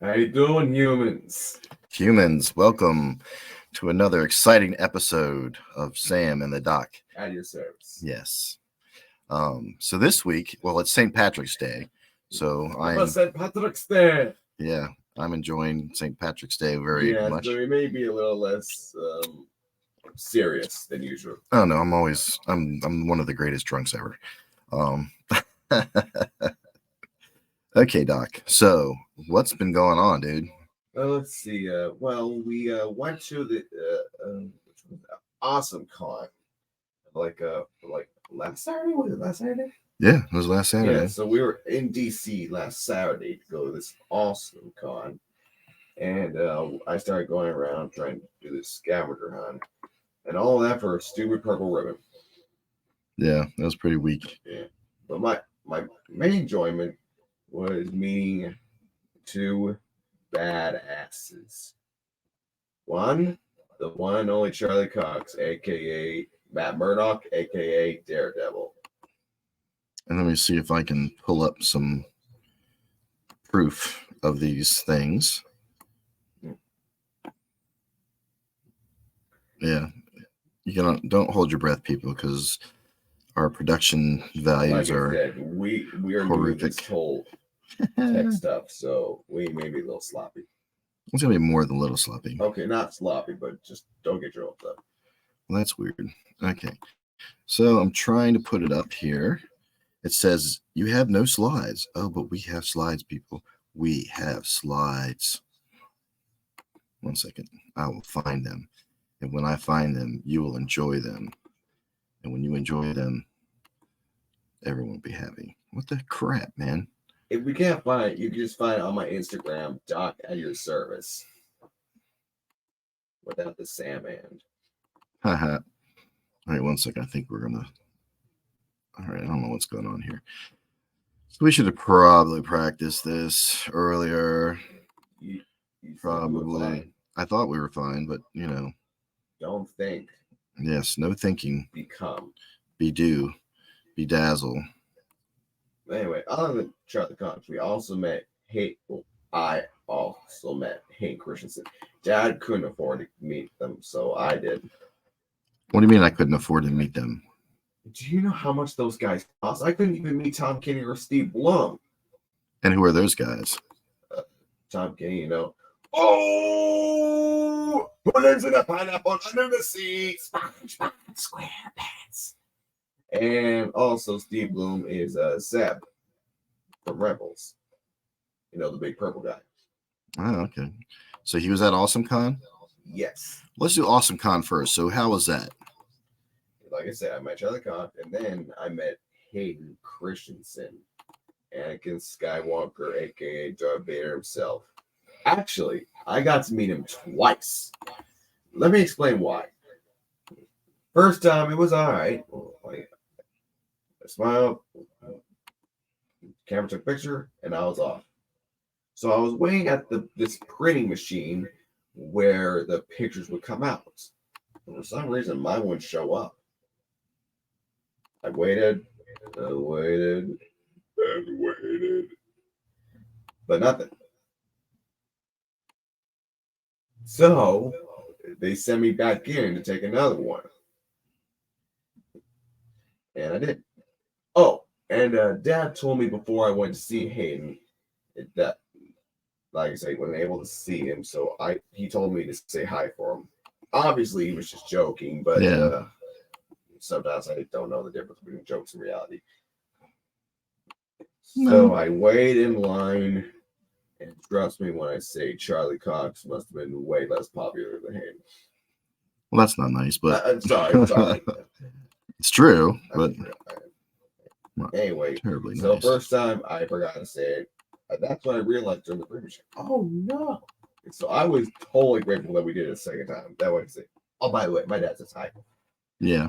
How you doing, humans? Humans, welcome to another exciting episode of Sam and the Doc. At your service. Yes. So this week, well, it's St. Patrick's Day. So Happy St. Patrick's Day. I'm enjoying St. Patrick's Day very much. So it may be a little less serious than usual. Oh no, I'm one of the greatest drunks ever. Okay, Doc. So what's been going on, dude? Let's see. We went to the awesome con, like last Saturday. Was it last Saturday? Yeah, it was last Saturday. Yeah. So we were in DC last Saturday to go to this awesome con, and I started going around trying to do this scavenger hunt, and all that for a stupid purple ribbon. Yeah, that was pretty weak. Yeah, but my main enjoyment was meeting two badasses. One, the one and only Charlie Cox, aka Matt Murdock, aka Daredevil. And let me see if I can pull up some proof of these things. Yeah, don't hold your breath, people, because our production values are we are horrific. Doing this whole tech stuff, so we may be a little sloppy. It's gonna be more than a little sloppy. Okay, not sloppy, but just don't get your hopes up. Well, that's weird. Okay, so I'm trying to put it up here. It says you have no slides. Oh, but we have slides, people. We have slides. 1 second. I will find them. And when I find them, you will enjoy them. And when you enjoy them, everyone will be happy. What the crap, man? If we can't find it, you can just find it on my Instagram, Doc at your service. Without the Sam and. Haha. All right, 1 second. I think we're going to. All right, I don't know what's going on here. So we should have probably practiced this earlier. You probably. I thought we were fine, but Don't think. Yes, no thinking. Become. Be do. Bedazzle. Anyway, other than Charlie Cox, we also met I also met Hank Christensen. Dad couldn't afford to meet them, so I did. What do you mean I couldn't afford to meet them? Do you know how much those guys cost? I couldn't even meet Tom Kenny or Steve Blum. And who are those guys? Tom Kenny, Oh, who lives in a pineapple under the sea? SpongeBob SquarePants. And also, Steve Bloom is Zeb from Rebels. The big purple guy. Oh, okay. So he was at Awesome Con? Yes. Let's do Awesome Con first. So how was that? Like I said, I met Charlie Cox, and then I met Hayden Christensen, Anakin Skywalker, a.k.a. Darth Vader himself. Actually, I got to meet him twice. Let me explain why. First time, it was all right. I smiled, camera took a picture, and I was off. So I was waiting at this printing machine where the pictures would come out. And for some reason, mine wouldn't show up. I waited, but nothing. So they sent me back in to take another one. And I did. Oh, and Dad told me before I went to see Hayden that, like I say, I wasn't able to see him, so he told me to say hi for him. Obviously, he was just joking, but sometimes I don't know the difference between jokes and reality. So I waited in line, and trust me when I say Charlie Cox must have been way less popular than him. Well, that's not nice, but I'm sorry. It's true, but anyway, terribly so nice. First time I forgot to say it. That's when I realized during the premiere. Oh no! So I was totally grateful that we did it a second time. That way to say, oh, by the way, my dad says hi. Yeah,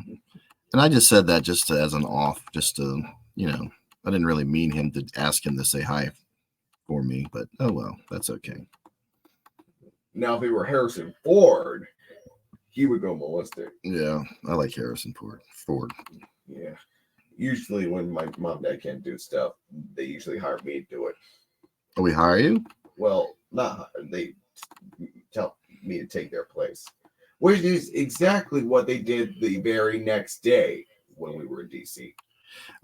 and I just said that just as an off, just to I didn't really mean him to ask him to say hi for me, but oh well, that's okay. Now, if it were Harrison Ford, he would go ballistic. Yeah, I like Harrison Ford. Yeah. Usually when my mom and dad can't do stuff, they usually hire me to do it. Oh, we hire you? Well, not they tell me to take their place, which is exactly what they did the very next day when we were in DC.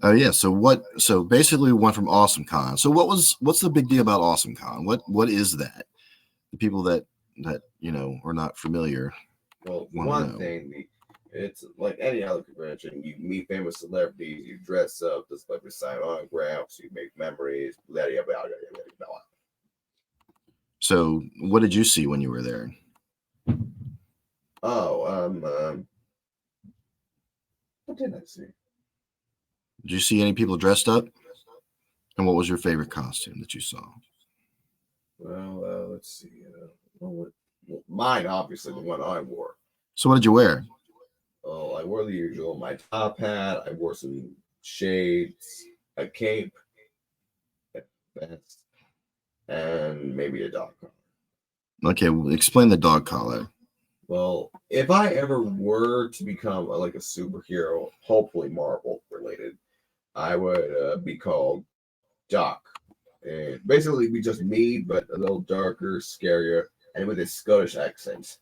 Oh yeah. So basically, we went from Awesome Con. So what's the big deal about Awesome Con? What is that? The people that are not familiar Well, want to one know. thing, it's like any other convention. You meet famous celebrities, you dress up, just like sign autographs, you make memories, blah, blah, blah, blah, blah, blah. So what did you see when you were there? Oh, what did I see? Did you see any people dressed up? And what was your favorite costume that you saw? Well, let's see. Mine, obviously, the one I wore. So what did you wear? Oh, I wore the usual. My top hat. I wore some shades, a cape, a vest, and maybe a dog collar. Okay, explain the dog collar. Well, if I ever were to become like a superhero, hopefully Marvel related, I would be called Doc. And basically be just me, but a little darker, scarier, and with a Scottish accent.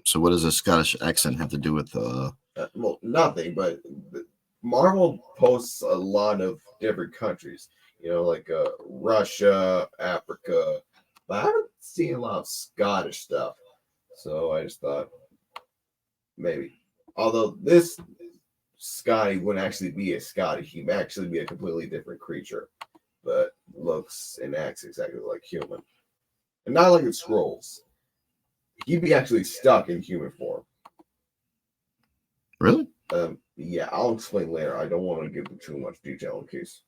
So what does a Scottish accent have to do with Well, nothing, but Marvel posts a lot of different countries, like Russia, Africa, but I haven't seen a lot of Scottish stuff. So I just thought maybe. Although this Scotty wouldn't actually be a Scotty, he'd actually be a completely different creature, but looks and acts exactly like human. And not like in Scrolls. He'd be actually stuck in human form. Really? Yeah, I'll explain later. I don't want to give too much detail in case.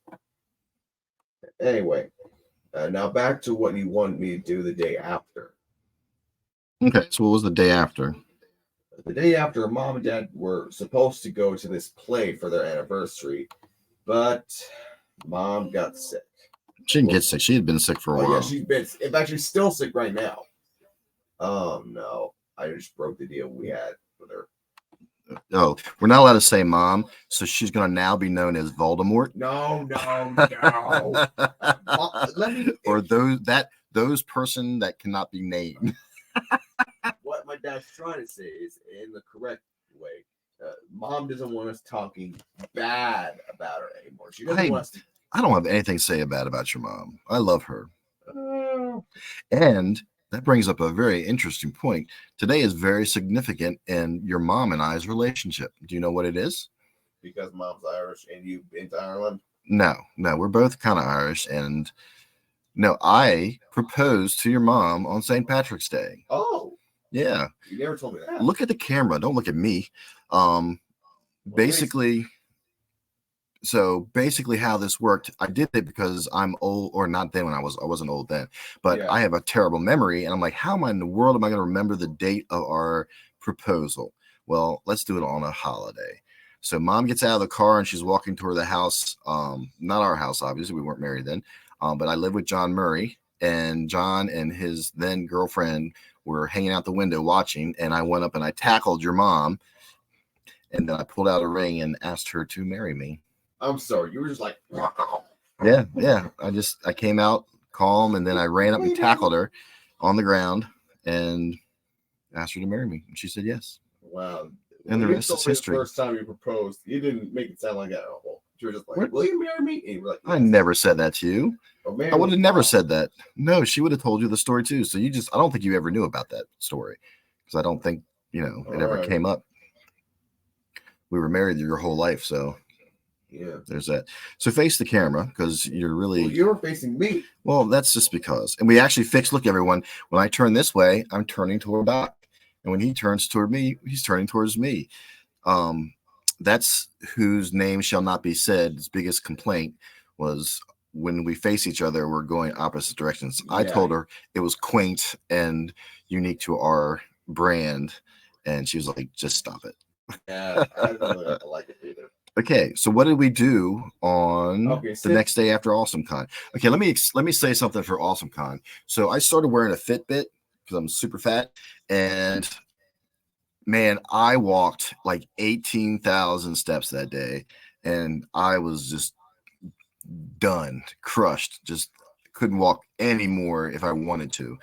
Anyway, now back to what you wanted me to do the day after. Okay, so what was the day after? The day after, Mom and Dad were supposed to go to this play for their anniversary, but Mom got sick. She didn't get sick. She had been sick for a while. Yeah, in fact, she's still sick right now. Oh no, I just broke the deal we had with her. Oh, we're not allowed to say Mom, so she's going to now be known as Voldemort. No. Or those person that cannot be named. What my dad's trying to say is, in the correct way, Mom doesn't want us talking bad about her anymore. She doesn't want us to. I don't have anything to say bad about your mom. I love her. And that brings up a very interesting point. Today is very significant in your mom and I's relationship. Do you know what it is? Because Mom's Irish and you've been to Ireland? No, we're both kind of Irish. And no, I proposed to your mom on St. Patrick's Day. Oh. Yeah. You never told me that. Look at the camera. Don't look at me. Basically, how this worked, I did it because I'm old, or not then when I wasn't old then, but yeah. I have a terrible memory. And I'm like, how in the world am I going to remember the date of our proposal? Well, let's do it on a holiday. So Mom gets out of the car and she's walking toward the house. Not our house, obviously. We weren't married then. But I lived with John Murray, and John and his then girlfriend were hanging out the window watching. And I went up and I tackled your mom. And then I pulled out a ring and asked her to marry me. I'm sorry. You were just like, wow. Yeah. I came out calm, and then I ran up and tackled her on the ground and asked her to marry me. And she said yes. Wow. And the rest is history. The first time you proposed, you didn't make it sound like that at all. You were just like, will you marry me? And you were like, yes. I never said that to you. I would have never said that. No, she would have told you the story too. So I don't think you ever knew about that story, because I don't think, it ever came up. We were married your whole life, so yeah, there's that. So face the camera, because you're really. Well, you're facing me. Well, that's just because. And we actually fixed. Look, everyone. When I turn this way, I'm turning toward Doc, and when he turns toward me, he's turning towards me. That's whose name shall not be said. His biggest complaint was when we face each other, we're going opposite directions. Yeah. I told her it was quaint and unique to our brand, and she was like, "Just stop it." Yeah, I don't like it either. Okay, so what did we do on the next day after AwesomeCon? Okay, let me say something for AwesomeCon. So I started wearing a Fitbit because I'm super fat, and man, I walked like 18,000 steps that day, and I was just done, crushed, just couldn't walk anymore if I wanted to.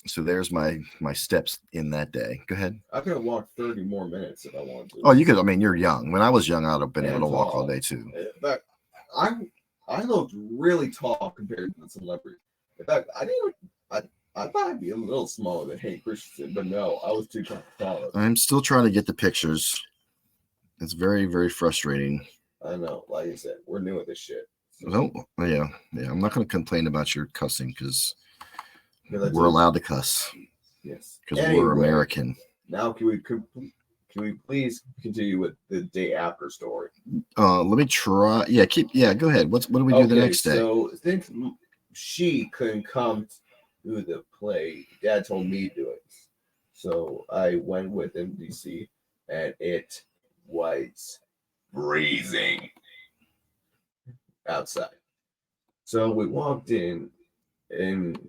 So there's my steps in that day. Go ahead. I could have walked 30 more minutes if I wanted to. Oh, you could. I mean, you're young. When I was young, I'd have been able And to walk all tall. day too. In fact, I looked really tall compared to the celebrity. In fact, I thought I'd be a little smaller than Hayden Christensen, but no, I was too tall. I'm still trying to get the pictures. It's very, very frustrating. I know. Like I said, we're new at this shit. Oh, yeah. I'm not going to complain about your cussing because Because we're allowed to cuss Yes. because we're American. Now, can we please continue with the day after story? Let me try. Yeah, go ahead. What do we do the next day? So since she couldn't come to the play, Dad told me to do it. So I went with MDC, and it was freezing outside. So we walked in, and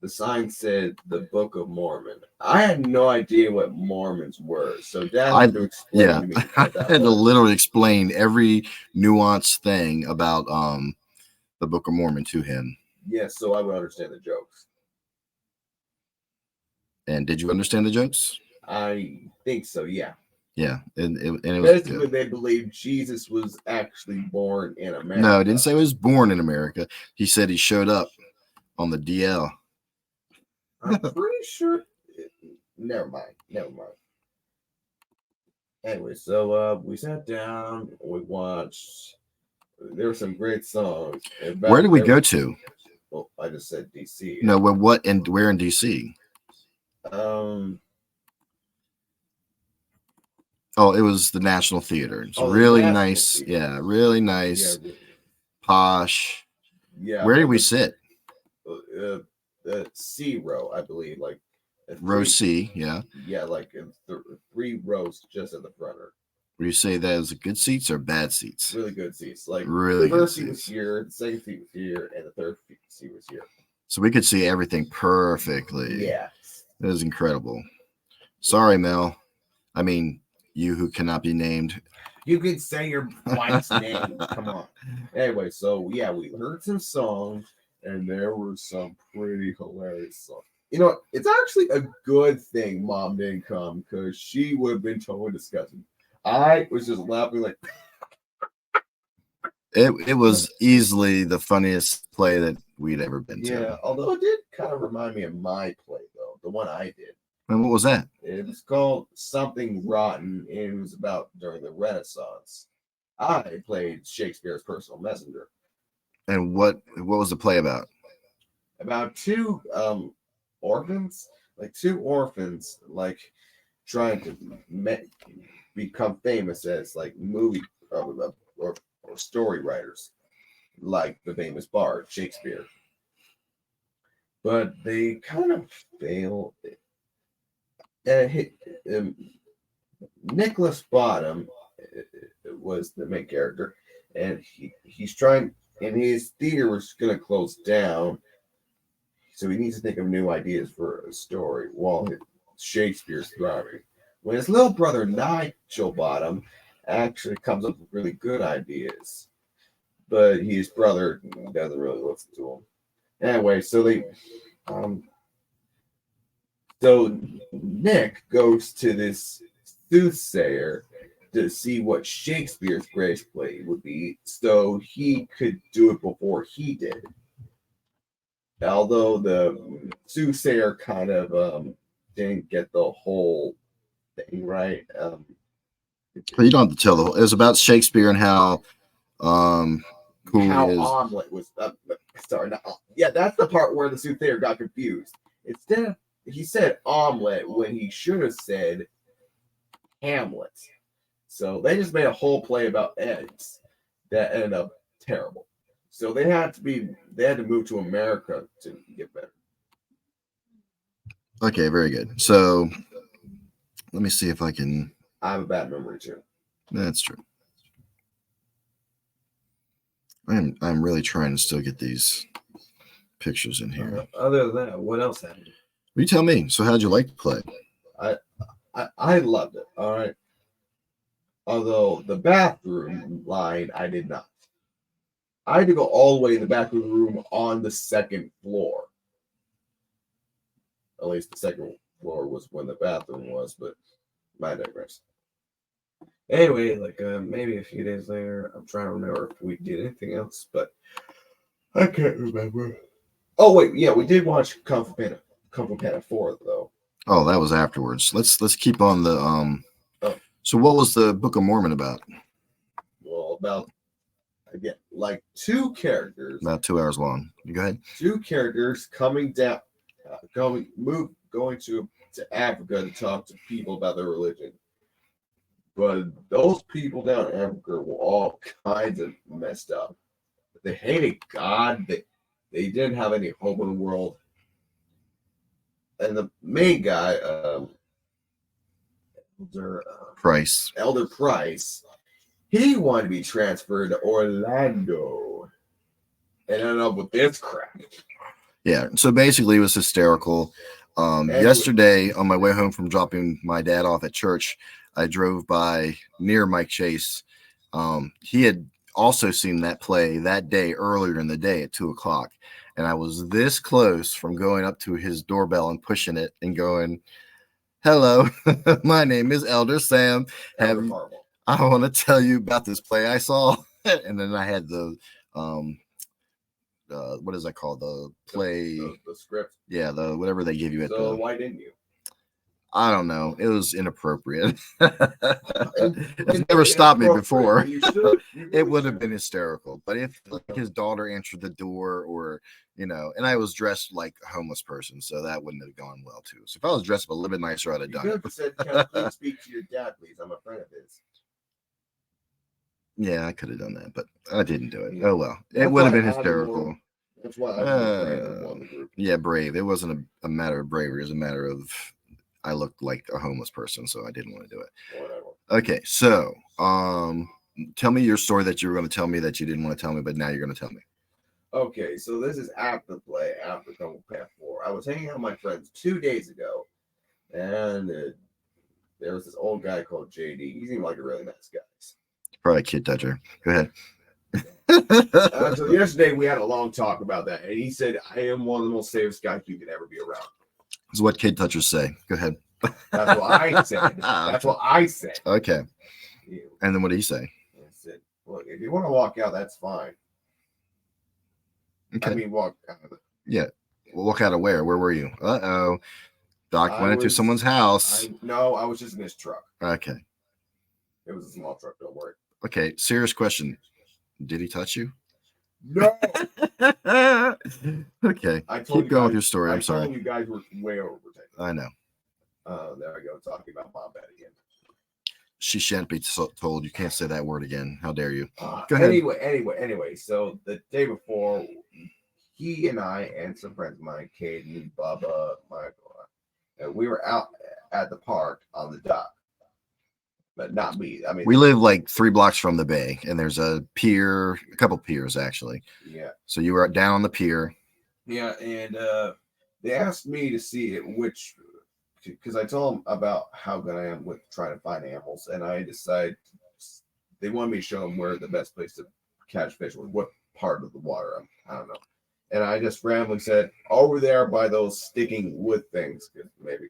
the sign said the Book of Mormon. I had no idea what Mormons were, so Dad had to explain to me. I had to literally explain every nuanced thing about the Book of Mormon to him. Yes, so I would understand the jokes. And did you understand the jokes? I think so, yeah. Yeah, and it was basically good. They believed Jesus was actually born in America. No, it didn't say he was born in America. He said he showed up on the DL. I'm pretty sure. Never mind. Anyway, so we sat down. We watched. There were some great songs. Where did we go to? Well, I just said DC. No, what and where in DC? Oh, it was the National Theater. It's really nice. Theater. Yeah, really nice. Yeah, posh. Yeah. Where did we sit? C row, I believe. Like row C, yeah. Yeah, like 3 rows just at the front. Would you say that is good seats or bad seats? Really good seats. Like really the first seat was here, the second seat was here, and the third seat was here. So we could see everything perfectly. Yeah. It was incredible. Sorry, Mel. I mean, you who cannot be named. You could say your wife's name. Come on. Anyway, so yeah, we heard some songs, and there were some pretty hilarious songs. You know, it's actually a good thing Mom didn't come because she would have been totally disgusting. I was just laughing like. It was easily the funniest play that we'd ever been to. Yeah, although it did kind of remind me of my play though, the one I did. And what was that? It was called Something Rotten, and it was about during the Renaissance. I played Shakespeare's personal messenger. And what was the play about? About 2 orphans, like trying to become famous as like movie or story writers, like the famous bard Shakespeare. But they kind of fail. Nicholas Bottom was the main character, and he's trying, and his theater was going to close down, so he needs to think of new ideas for a story while Shakespeare's thriving. When his little brother Nigel Bottom actually comes up with really good ideas, but his brother doesn't really listen to him. Anyway, so so Nick goes to this soothsayer to see what Shakespeare's greatest play would be, so he could do it before he did. Although the soothsayer kind of didn't get the whole thing right. You don't have to tell the whole. It was about Shakespeare and how cool how he is. omelet was. Yeah, that's the part where the soothsayer got confused. Instead of he said omelet when he should have said Hamlet. So they just made a whole play about eggs that ended up terrible. So they had to move to America to get better. Okay, very good. So let me see if I can. I have a bad memory too. That's true. I'm really trying to still get these pictures in here. Other than that, what else happened? You tell me. So how'd you like the play? I loved it. All right. Although the bathroom line, I did not. I had to go all the way in the back of the room on the second floor. At least the second floor was when the bathroom was, but my digress. Anyway, like maybe a few days later, I'm trying to remember if we did anything else, but I can't remember. Oh wait, yeah, we did watch Kung Fu Panda 4 though. Oh, that was afterwards. Let's keep on the Oh. So what was the Book of Mormon about? Well, about again, like two characters. About 2 hours long. You go ahead. Two characters coming down, going to Africa to talk to people about their religion. But those people down in Africa were all kinds of messed up. They hated God. They didn't have any hope in the world. And the main guy, Elder Price, he wanted to be transferred to Orlando and ended up with this crap. Yeah, so basically it was hysterical. Yesterday, on my way home from dropping my dad off at church, I drove by near Mike Chase. He had also seen that play that day earlier in the day at 2:00. And I was this close from going up to his doorbell and pushing it and going, "Hello, my name is Elder Sam. I want to tell you about this play I saw." And then I had the what is that called? The play, the script. Yeah, the whatever they give you at So why didn't you? I don't know. It was inappropriate. It's never stopped me before. It would have been hysterical. But if like, his daughter answered the door, or and I was dressed like a homeless person, so that wouldn't have gone well too. So if I was dressed up a little bit nicer, I'd have done it. You said, "Can I please speak to your dad, please? I'm a friend of his." Yeah, I could have done that, but I didn't do it. Yeah. Oh well, it would have been hysterical. That's why I won the group. Yeah, brave. It wasn't a matter of bravery. It was a matter of I looked like a homeless person, so I didn't want to do it. Whatever. Okay, so tell me your story that you were going to tell me that you didn't want to tell me, but now you're going to tell me. Okay, so this is after the play, after Kung Fu Panda 4. I was hanging out with my friends 2 days ago, and there was this old guy called JD. He seemed like a really nice guy. Probably a kid toucher. Go ahead. So yesterday we had a long talk about that, and he said, "I am one of the most safest guys you could ever be around." That's what kid touchers say. Go ahead. That's what I said. That's what I said. Okay. And then what did he say? I said, "Look, if you want to walk out, that's fine." Okay. I mean, walk out of it. Yeah. Well, walk out of where? Where were you? Uh-oh. Doc went into someone's house. No, I was just in his truck. Okay. It was a small truck, don't worry. Okay, serious question. Did he touch you? No. Okay. Keep going with your story. I'm sorry. You guys were way overprotective. I know. There I go, talking about Mom Bad again. She shan't be told. You can't say that word again. How dare you? Go ahead. Anyway. So the day before, he and I and some friends of mine, Caden, Bubba, Michael, and we were out at the park on the dock. But not me. I mean, we live like 3 blocks from the bay, and there's a pier, a couple piers actually. Yeah. So you were down on the pier. Yeah, and they asked me to see it, because I told them about how good I am with trying to find animals, and I decided they wanted me to show them where the best place to catch fish was, what part of the water. I don't know. And I just randomly said, over there by those sticking wood things, maybe.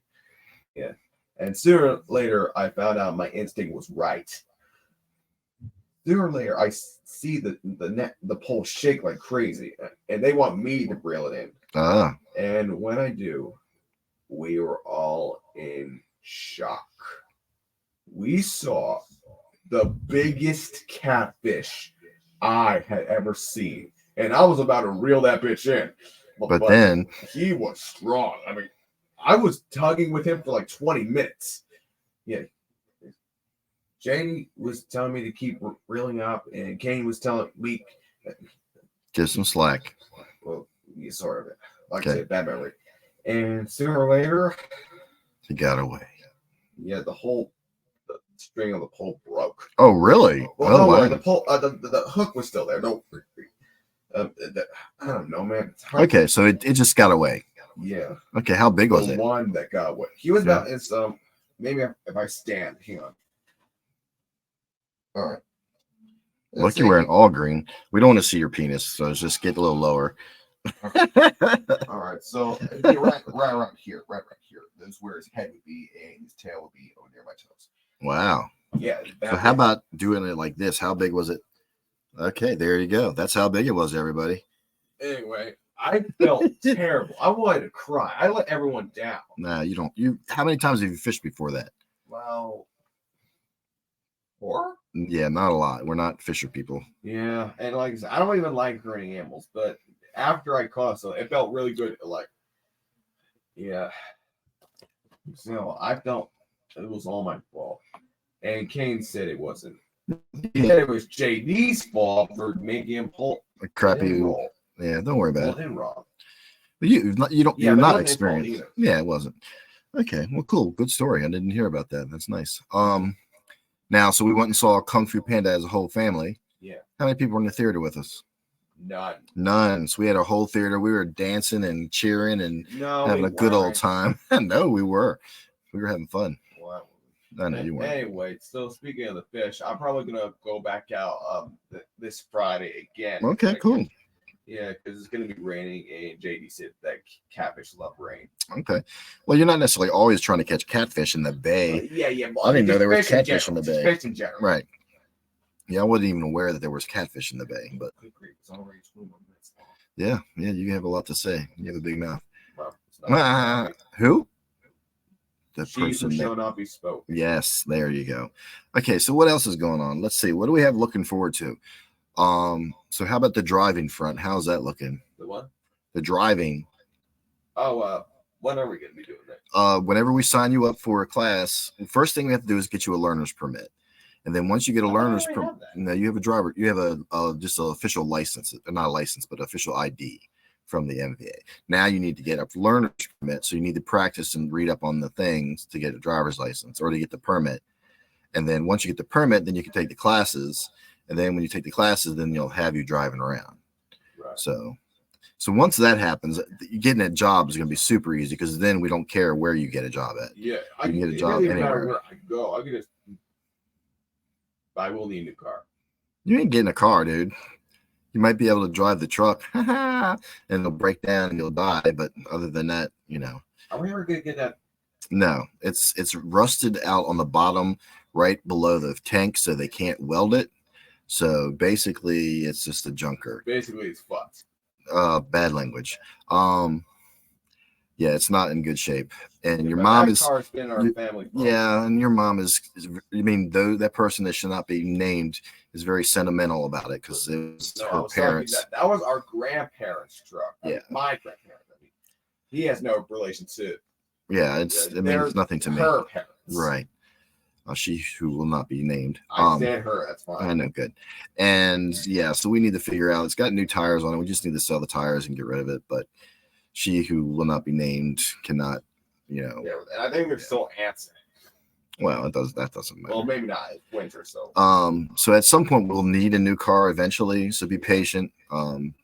Yeah. And sooner or later, I found out my instinct was right. Sooner or later, I see the pole shake like crazy, and they want me to reel it in. And when I do, we were all in shock. We saw the biggest catfish I had ever seen, and I was about to reel that bitch in. But then he was strong. I mean, I was tugging with him for like 20 minutes. Yeah. Janie was telling me to keep reeling up, and Kane was telling me give some slack. Well, yeah, sort of. Like I said, bad memory. And sooner or later, he got away. Yeah, the string of the pole broke. Oh, really? Well, no, the pole, the hook was still there. Don't. I don't know, man. Okay, so it just got away. Yeah. Okay, how big was it? One that got away. He was about maybe if I stand, hang on. All right. Look, you're wearing all green. We don't want to see your penis, so just get a little lower. All right, so it'd be right around here, right here. That's where his head would be, and his tail would be over near my toes. Wow. Yeah. So how about doing it like this? How big was it? Okay, there you go. That's how big it was, everybody. Anyway, I felt terrible. I wanted to cry. I let everyone down. Nah, you don't. How many times have you fished before that? Well, 4? Yeah, not a lot. We're not fisher people. Yeah, and like I said, I don't even like hurting animals, but after I caught some, it felt really good. Like, yeah. So I felt it was all my fault. And Kane said it wasn't. He said it was JD's fault for making him pull A crappy. roll. Yeah, don't worry about it. Wrong. But you don't. Yeah, you're but it not wasn't his fault experienced. either. Yeah, it wasn't. Okay, well, cool. Good story. I didn't hear about that. That's nice. Now, so we went and saw Kung Fu Panda as a whole family. Yeah. How many people were in the theater with us? None. So we had a whole theater. We were dancing and cheering and having a good old time. No, we were. We were having fun. Wow. I know you weren't. Anyway, so speaking of the fish, I'm probably gonna go back out this Friday again. Okay, cool. Yeah, because it's gonna be raining, and JD said that catfish love rain. Okay. Well, you're not necessarily always trying to catch catfish in the bay. Yeah. I didn't know there was catfish in the bay. Fish in general. Right. Yeah, I wasn't even aware that there was catfish in the bay, but yeah, you have a lot to say. You have a big mouth. Well, who? The she person shall not be spoke. Yes, there you go. Okay, so what else is going on? Let's see. What do we have looking forward to? So how about the driving front? How's that looking? The what? The driving. Oh, when are we gonna be doing that? Whenever we sign you up for a class, the first thing we have to do is get you a learner's permit. And then once you get a learner's permit, you have a driver, you have a just an official license, not a license, but official ID from the MVA. Now you need to get a learner's permit. So you need to practice and read up on the things to get a driver's license or to get the permit. And then once you get the permit, then you can take the classes. And then when you take the classes, then you'll have you driving around. Right. So once that happens, getting a job is going to be super easy because then we don't care where you get a job at. Yeah, you can get a job anywhere. Where I go, I can just. I will need a new car. You ain't getting a car, dude. You might be able to drive the truck, and it'll break down and you'll die. But other than that, Are we ever gonna get that? No, it's rusted out on the bottom, right below the tank, so they can't weld it. So basically, it's just a junker. Basically, it's fucked. Bad language. Yeah, it's not in good shape. And your mom is. Car's been our family. Yeah, and your mom is. I mean, though that person that should not be named is very sentimental about it because it was her parents. That was our grandparents' truck. Yeah, my grandparents. I mean, he has no relation to. Yeah, it means nothing to me. Her parents, right? She who will not be named. I said her. That's fine. I know, good. And yeah, so we need to figure out. It's got new tires on it. We just need to sell the tires and get rid of it. But she who will not be named cannot. Yeah, and I think there's still ants in it. Well, that doesn't matter. Well, maybe not. It's winter, so. So at some point we'll need a new car eventually. So be patient.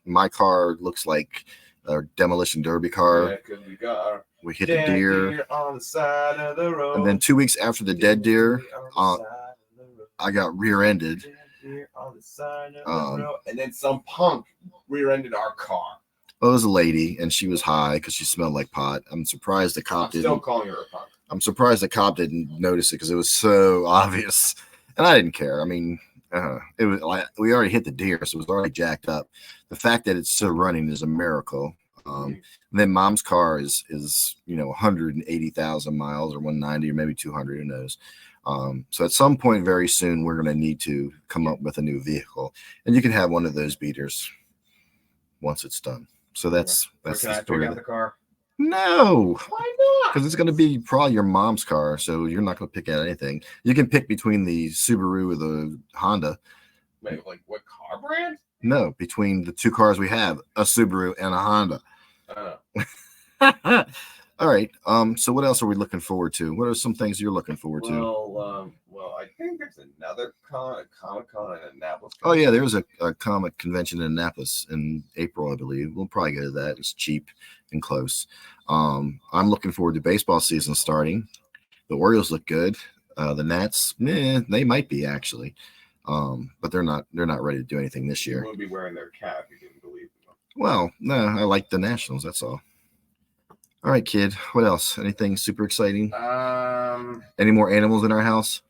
My car looks like a demolition derby car. Yeah, because we hit a deer on the side of the road. And then 2 weeks after the dead deer, I got rear-ended. And then some punk rear-ended our car. Well, it was a lady, and she was high because she smelled like pot. I'm surprised the cop didn't. Still calling her a punk. I'm surprised the cop didn't notice it because it was so obvious, and I didn't care. I mean, it was like we already hit the deer, so it was already jacked up. The fact that it's still running is a miracle. And then mom's car is 180,000 miles or 190 or maybe 200, who knows. So at some point very soon we're going to need to come up with a new vehicle, and you can have one of those beaters once it's done. So that's the story. Can I pick out the car? No. Why not? Because it's going to be probably your mom's car, so you're not going to pick out anything. You can pick between the Subaru or the Honda. Wait, like what car brand? No, between the two cars we have, a Subaru and a Honda. All right. So what else are we looking forward to? What are some things you're looking forward to? Well, I think there's another Comic-Con in Annapolis. Oh yeah, there's a comic convention in Annapolis in April, I believe. We'll probably go to that. It's cheap and close. I'm looking forward to baseball season starting. The Orioles look good. The Nats, they might be actually. But they're not ready to do anything this You year. wouldn't be wearing their cap if you didn't believe in them. Well, no, I like the Nationals. That's all. All right, kid. What else? Anything super exciting? Any more animals in our house?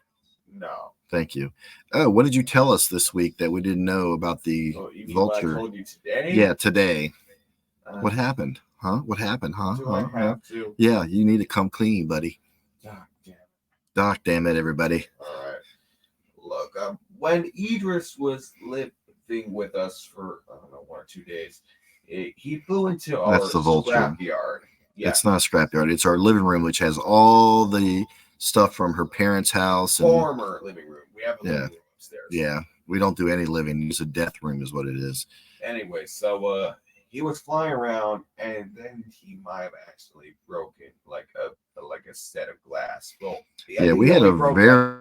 No. Thank you. Oh, what did you tell us this week that we didn't know about the You mean vulture? what I told you today? Yeah, today. What happened? Huh? What happened? Huh? Do I have to? Yeah, you need to come clean, buddy. Doc, damn it. Doc, damn it, everybody. All right. Look, when Idris was living with us for, I don't know, 1 or 2 days, he flew into our That's the vulture. scrapyard. Yeah. It's not a scrapyard. It's our living room, which has all the stuff from her parents' house. And, former living room. We have a living room upstairs. Yeah. We don't do any living. It's a death room is what it is. Anyway, so he was flying around, and then he might have actually broken like a set of glass. Well, yeah, we had a very